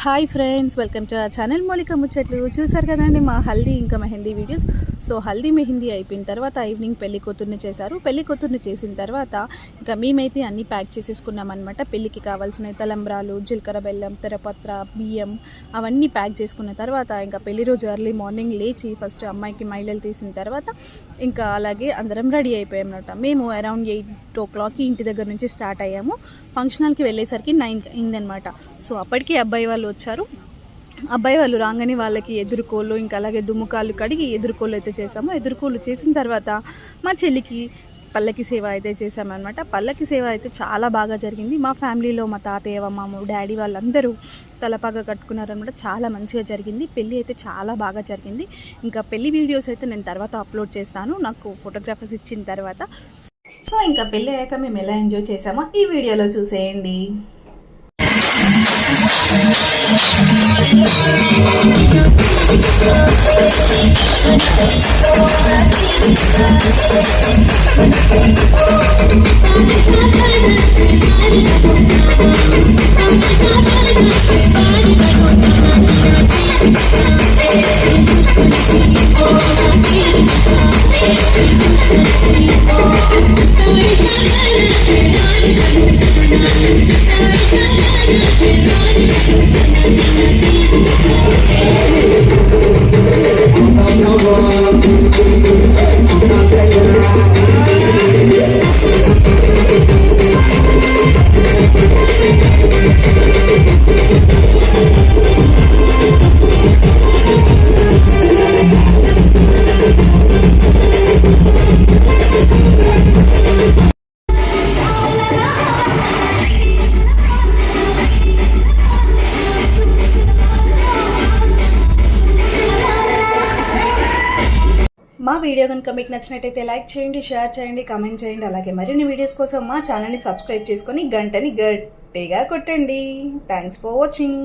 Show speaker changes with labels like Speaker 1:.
Speaker 1: Hi friends, welcome to our channel మౌలిక ముచ్చట్లు. చూసారు కదండి మా హల్దీ ఇంకా మెహందీ వీడియోస్. సో హల్దీ మెహందీ అయిపోయిన తర్వాత ఈవినింగ్ పెళ్లి కూతుర్ని చేశారు. పెళ్లి కూతుర్ని చేసిన తర్వాత ఇంకా మేమైతే అన్నీ ప్యాక్ చేసేసుకున్నాం అనమాట. పెళ్ళికి కావాల్సిన తలంబ్రాలు, జీలకర్ర బెల్లం, తెరపత్ర, బియ్యం అవన్నీ ప్యాక్ చేసుకున్న తర్వాత ఇంకా పెళ్లి రోజు ఎర్లీ మార్నింగ్ లేచి ఫస్ట్ అమ్మాయికి మైలలు తీసిన తర్వాత ఇంకా అలాగే అందరం రెడీ అయిపోయాం అనమాట. మేము అరౌండ్ 8 ఇంటి దగ్గర నుంచి స్టార్ట్ అయ్యాము. ఫంక్షన్ హాల్కి వెళ్ళేసరికి 9 అయిందనమాట. సో అప్పటికి అబ్బాయి వాళ్ళు వచ్చారు. అబ్బాయి వాళ్ళు రాగానే వాళ్ళకి ఎదురుకోళ్ళు ఇంకా అలాగే దుమ్ముకాళ్ళు కడిగి ఎదురుకోళ్ళు అయితే చేసాము. ఎదురుకోళ్ళు చేసిన తర్వాత మా చెల్లికి పల్లకి సేవ అయితే చేసామన్నమాట. పల్లకి సేవ అయితే చాలా బాగా జరిగింది. మా ఫ్యామిలీలో మా తాతయ్య, మామ, డాడీ వాళ్ళందరూ తలపాగా కట్టుకున్నారనమాట. చాలా మంచిగా జరిగింది. పెళ్ళి అయితే చాలా బాగా జరిగింది. ఇంకా పెళ్ళి వీడియోస్ అయితే నేను తర్వాత అప్లోడ్ చేస్తాను, నాకు ఫోటోగ్రాఫర్స్ ఇచ్చిన తర్వాత. సో ఇంకా పెళ్ళి అయ్యాక మేము ఎలా ఎంజాయ్ చేసామో ఈ వీడియోలో చూసేయండి. మా వీడియో కనుక మీకు నచ్చినట్టయితే లైక్ చేయండి, షేర్ చేయండి, కామెంట్ చేయండి. అలాగే మరిన్ని వీడియోస్ కోసం మా ఛానల్ని సబ్స్క్రైబ్ చేసుకొని గంటని గట్టిగా కొట్టండి. Thanks for watching.